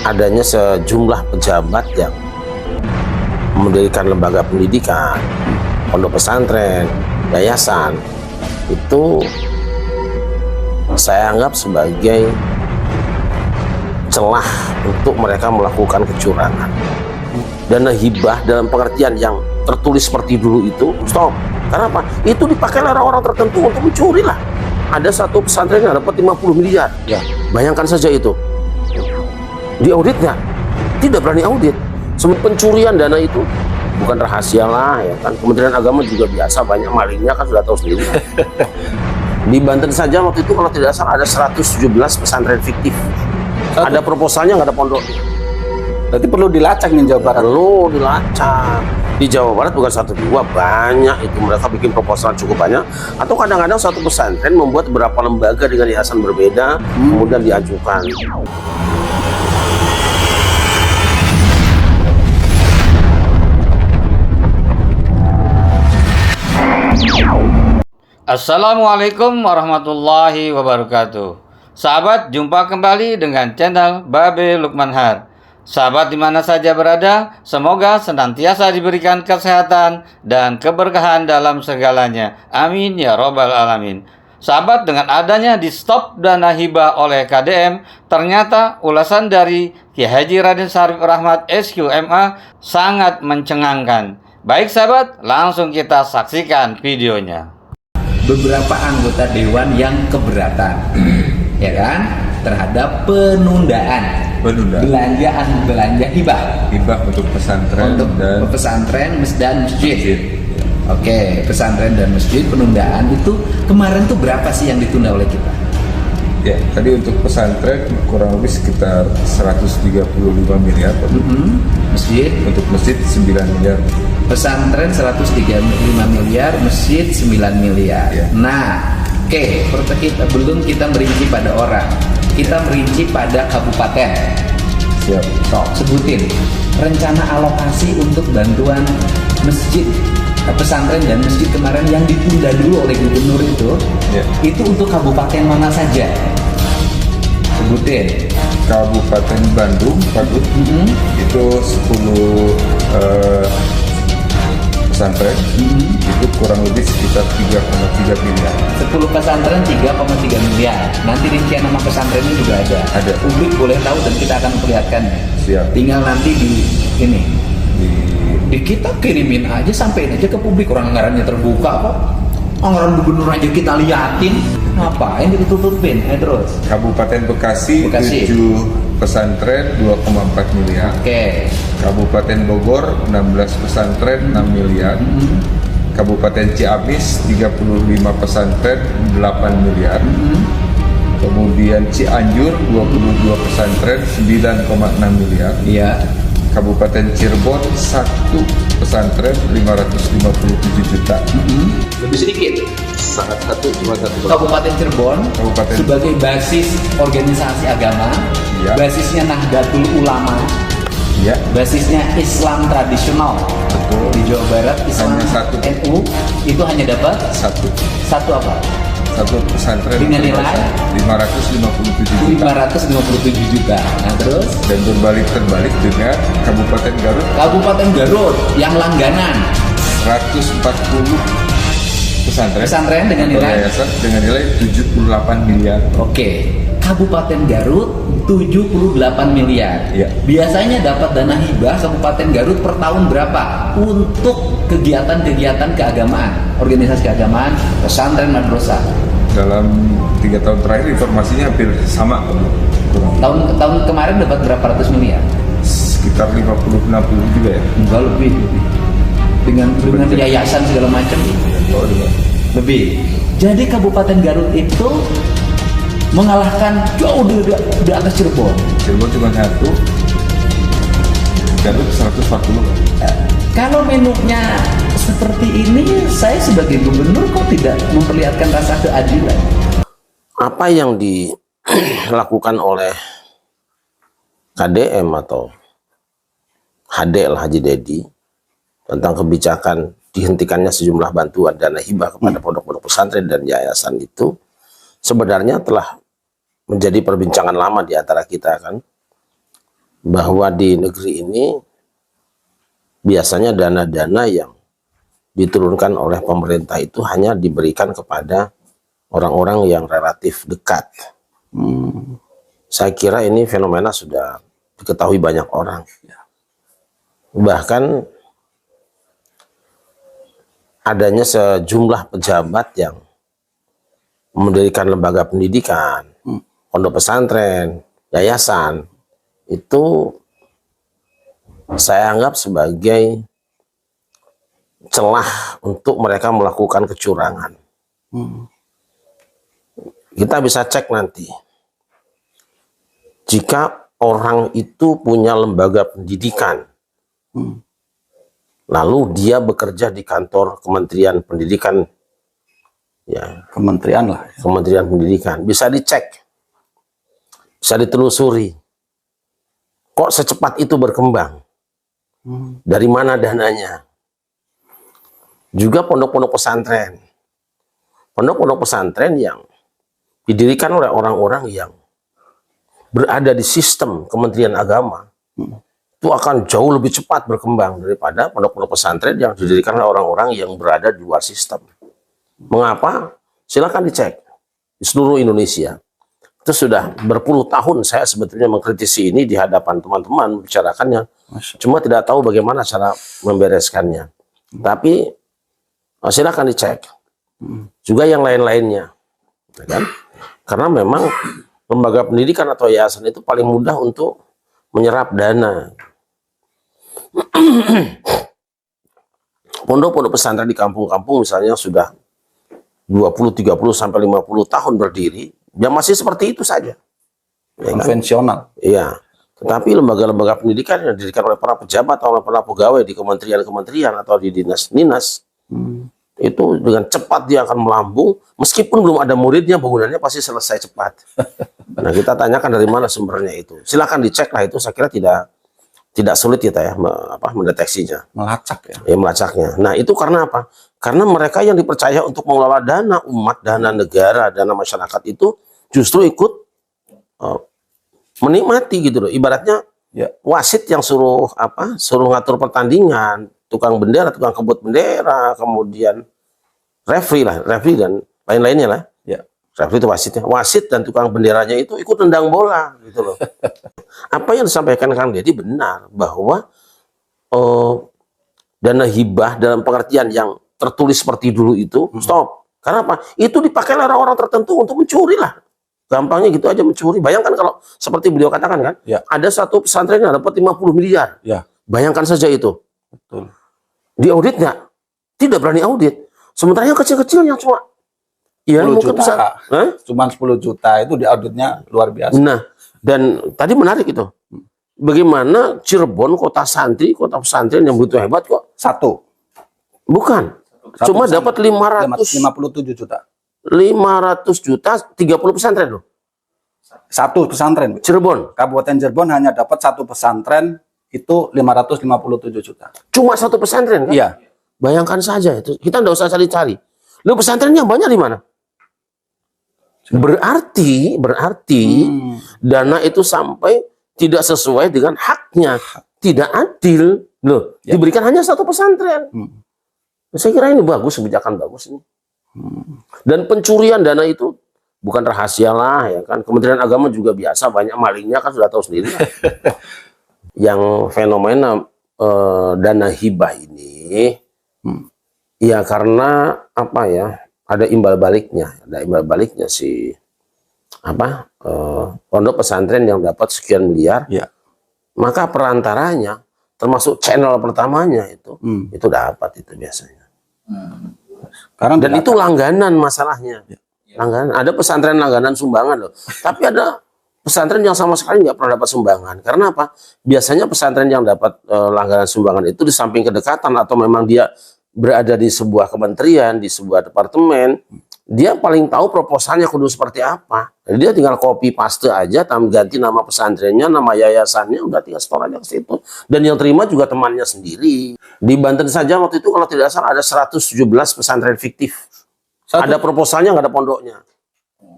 adanya sejumlah pejabat yang mendirikan lembaga pendidikan, pondok pesantren, yayasan, itu saya anggap sebagai celah untuk mereka melakukan kecurangan. Dana hibah dalam pengertian yang tertulis seperti dulu itu stop. Karena apa? Itu dipakai oleh orang-orang tertentu untuk mencuri lah. Ada satu pesantren yang dapat 50 miliar. Ya, bayangkan saja itu. Di auditnya tidak berani audit. Semua pencurian dana itu bukan rahasia lah, ya kan. Kementerian Agama juga biasa banyak malingnya, kan sudah tahu sendiri. Di Banten saja waktu itu kalau tidak salah ada 117 pesantren fiktif. Ada proposalnya, nggak ada pondoknya. Berarti perlu dilacak nih Jawa Barat. Perlu dilacak. Di Jawa Barat bukan satu dua, banyak itu, mereka bikin proposal cukup banyak. Atau kadang-kadang satu pesantren membuat beberapa lembaga dengan yayasan berbeda, kemudian diajukan. Assalamualaikum warahmatullahi wabarakatuh. Sahabat, jumpa kembali dengan channel Babe Lukman Har. Sahabat dimana saja berada, semoga senantiasa diberikan kesehatan dan keberkahan dalam segalanya. Amin ya robbal alamin. Sahabat, dengan adanya di stop dana hibah oleh KDM, ternyata ulasan dari Kiai Haji Raden Syarif Rahmat SQMA sangat mencengangkan. Baik sahabat, langsung kita saksikan videonya. Beberapa anggota dewan yang keberatan, ya kan, terhadap penundaan belanja hibah untuk pesantren dan pesantren dan masjid. Oke, pesantren dan masjid penundaan itu kemarin tuh berapa sih yang ditunda oleh kita? Ya, tadi untuk pesantren kurang lebih sekitar 135 miliar. Masjid? Untuk masjid 9 miliar. Pesantren 135 miliar, masjid 9 miliar. Ya. Nah, oke, belum kita merinci pada orang, kita merinci pada kabupaten. Siap. Sok, sebutin rencana alokasi untuk bantuan masjid, pesantren dan masjid kemarin yang ditunda dulu oleh gubernur itu. Ya. Itu untuk kabupaten mana saja? Sebutin. Kabupaten Bandung, itu 10 pesantren, itu kurang lebih sekitar 3,3 miliar. 10 pesantren 3,3 miliar. Nanti rincian nama pesantrennya juga ada. Ada. Publik boleh tahu dan kita akan perlihatkan. Siap. Tinggal nanti di ini. Di Kita kirimin aja, sampein aja ke publik. Orang anggarannya terbuka kok. Anggaran gubernur aja kita liatin. Ngapain ditutupin? Terus. Kabupaten Bekasi. 7 pesantren 2,4 miliar. Oke. Kabupaten Bogor 16 pesantren 6 miliar. Kabupaten Ciamis 35 pesantren 8 miliar. Kemudian Cianjur 22 pesantren 9,6 miliar. Iya. Kabupaten Cirebon 1 pesantren 557 juta. Lebih sedikit. Sangat cuma satu. Kabupaten Cirebon sebagai basis organisasi agama, ya. Basisnya Nahdlatul Ulama, ya. Basisnya Islam tradisional. Betul. Di Jawa Barat Islam hanya satu. NU itu hanya dapat satu apa? Satu pesantren dengan nilai 557 juta. Nah terus dan terbalik dengan Kabupaten Garut. Kabupaten Garut yang langganan 140 pesantren dengan nilai 78 miliar. Oke. Kabupaten Garut 78 miliar. Ya. Biasanya dapat dana hibah Kabupaten Garut per tahun berapa untuk kegiatan-kegiatan keagamaan, organisasi keagamaan, pesantren, madrasah? Dalam 3 tahun terakhir informasinya hampir sama. Tahun kemarin dapat berapa ratus miliar? Sekitar 50-60 juga ya. Enggak, lebih. Dengan yayasan segala macam. Oh, lebih. Jadi Kabupaten Garut itu mengalahkan jauh di atas Cirebon. Cirebon cuma 1, Garut 140. Kalau menunya seperti ini, saya sebagai gubernur kok tidak memperlihatkan rasa keadilan? Apa yang dilakukan oleh KDM atau HD lah, Haji Dedi, tentang kebijakan dihentikannya sejumlah bantuan dana hibah kepada pondok-pondok pesantren dan yayasan itu sebenarnya telah menjadi perbincangan lama di antara kita, kan. bahwa di negeri ini biasanya dana-dana yang diturunkan oleh pemerintah itu hanya diberikan kepada orang-orang yang relatif dekat. Saya kira ini fenomena sudah diketahui banyak orang. Bahkan adanya sejumlah pejabat yang mendirikan lembaga pendidikan, pondok pesantren, yayasan, itu saya anggap sebagai celah untuk mereka melakukan kecurangan. Kita bisa cek nanti. Jika orang itu punya lembaga pendidikan, lalu dia bekerja di kantor Kementerian Pendidikan, ya, Kementerian lah. Kementerian Pendidikan, bisa dicek, bisa ditelusuri. Kok secepat itu berkembang? Dari mana dananya? Juga pondok-pondok pesantren. Pondok-pondok pesantren yang didirikan oleh orang-orang yang berada di sistem Kementerian Agama, itu akan jauh lebih cepat berkembang daripada pondok-pondok pesantren yang didirikan oleh orang-orang yang berada di luar sistem. Mengapa? Silakan dicek di seluruh Indonesia. Itu sudah berpuluh tahun saya sebetulnya mengkritisi ini di hadapan teman-teman, membicarakannya. Cuma tidak tahu bagaimana cara membereskannya. Tapi silakan dicek. Juga yang lain-lainnya. Ya kan? Karena memang lembaga pendidikan atau yayasan itu paling mudah untuk menyerap dana. Pondok-pondok pesantren di kampung-kampung misalnya sudah 20, 30 sampai 50 tahun berdiri, ya masih seperti itu saja. Ya kan? Konvensional. Iya. Tetapi lembaga-lembaga pendidikan yang didirikan oleh para pejabat atau oleh para pegawai di kementerian-kementerian atau di dinas-dinas, itu dengan cepat dia akan melambung, meskipun belum ada muridnya, bangunannya pasti selesai cepat. Nah, kita tanyakan dari mana sumbernya itu. Silakan dicek lah itu, saya kira tidak sulit kita ya mendeteksinya. Melacak ya. Ya, melacaknya. Nah, itu karena apa? Karena mereka yang dipercaya untuk mengelola dana umat, dana negara, dana masyarakat itu justru ikut menikmati gitu loh. Ibaratnya Ya. wasit yang suruh ngatur pertandingan, tukang bendera, tukang kebut bendera, kemudian referee dan lain-lainnya lah. Ya. Referee itu wasitnya. Wasit dan tukang benderanya itu ikut tendang bola gitu loh. Apa yang disampaikan Kang Deddy benar bahwa dana hibah dalam pengertian yang tertulis seperti dulu itu stop. Karena apa? Itu dipakai oleh orang-orang tertentu untuk mencuri lah. Gampangnya gitu aja mencuri. Bayangkan kalau seperti beliau katakan kan, Ya. ada satu pesantren yang dapat 50 miliar. Ya. Bayangkan saja itu. Betul. Diaudit nggak? Tidak berani audit. Sementara yang kecil-kecil yang cuma 10 mungkin juta. bisa. Hah? Cuman 10 juta itu di auditnya luar biasa. Nah, dan tadi menarik itu. Bagaimana Cirebon, kota santri, kota pesantren yang begitu hebat kok? Satu. Bukan. Cuma pesantren. dapat 57 juta. 500 juta 30 pesantren loh. Satu pesantren. Cirebon. Kabupaten Cirebon hanya dapat satu pesantren itu 557 juta. Cuma satu pesantren kan? Iya. Bayangkan saja itu. Kita nggak usah cari-cari. Lu pesantrennya banyak di mana? Berarti dana itu sampai tidak sesuai dengan haknya, tidak adil. Loh, Ya. diberikan hanya satu pesantren. Saya kira ini bagus, kebijakan bagus ini. Dan pencurian dana itu bukan rahasia lah ya kan. Kementerian Agama juga biasa banyak malingnya kan, sudah tahu sendiri. Yang fenomena dana hibah ini ya karena apa ya, ada imbal baliknya si pondok pesantren yang dapat sekian miliar. Ya. Maka perantaranya termasuk channel pertamanya itu dapat itu biasanya. Karena Dan itu langganan masalahnya. Langganan. Ada pesantren langganan sumbangan loh. Tapi ada pesantren yang sama sekali nggak pernah dapat sumbangan. Karena apa? Biasanya pesantren yang dapat langganan sumbangan itu di samping kedekatan atau memang dia berada di sebuah kementerian, di sebuah departemen, dia paling tahu proposalnya kudu seperti apa. Jadi dia tinggal copy paste aja, ganti nama pesantrennya, nama yayasannya, udah tinggal store aja ke situ. Dan yang terima juga temannya sendiri. Di Banten saja waktu itu kalau tidak salah ada 117 pesantren fiktif. Satu. Ada proposalnya, nggak ada pondoknya.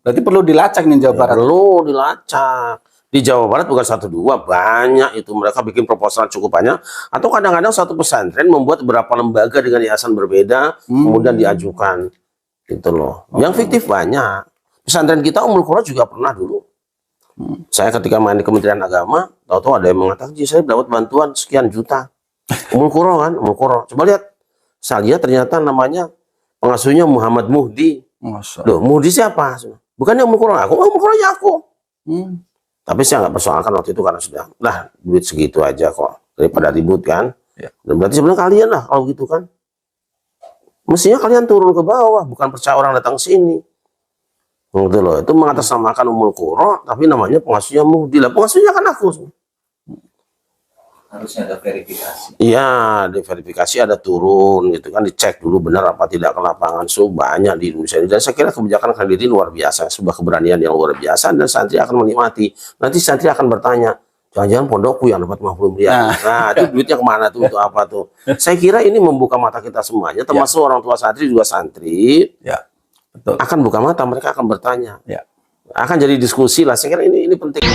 berarti perlu dilacak nih Jawa Barat. Perlu dilacak. Di Jawa Barat bukan 1-2, banyak itu. Mereka bikin proposal cukup banyak. Atau kadang-kadang satu pesantren membuat beberapa lembaga dengan yayasan berbeda, kemudian diajukan. Gitu loh. Yang fiktif banyak. Pesantren kita Ummul Qura juga pernah dulu. Saya ketika main di Kementerian Agama, tahu-tahu ada yang mengatakan, saya dapat bantuan sekian juta. Ummul Qura kan, Ummul Qura. Coba lihat. Saya lihat ternyata namanya pengasuhnya Muhammad Muhdi. Loh, Muhdi siapa? Bukannya Ummul Qura. Ummul Qura ya aku. Tapi saya nggak persoalkan waktu itu karena sudah, lah duit segitu aja kok, daripada ribut kan. Dan berarti sebenarnya kalian lah kalau gitu kan. Mestinya kalian turun ke bawah, bukan percaya orang datang sini. Gitu loh, itu mengatasnamakan Ummul Qura, tapi namanya pengasuhnya Muhdi. Lah pengasuhnya kan aku. Harusnya ada verifikasi. Iya, diverifikasi ada turun gitu kan, dicek dulu benar apa tidak ke lapangan. So banyak di Indonesia ini. Dan saya kira kebijakan Khalidi luar biasa, sebuah keberanian yang luar biasa, dan santri akan menikmati. Nanti santri akan bertanya, jangan-jangan pondokku yang dapat 50 miliar. Nah, itu duitnya kemana tuh, untuk apa tuh? Saya kira ini membuka mata kita semuanya, termasuk orang tua santri juga santri. Ya, betul. Akan buka mata, mereka akan bertanya. Ya. Akan jadi diskusi lah. Saya kira ini penting.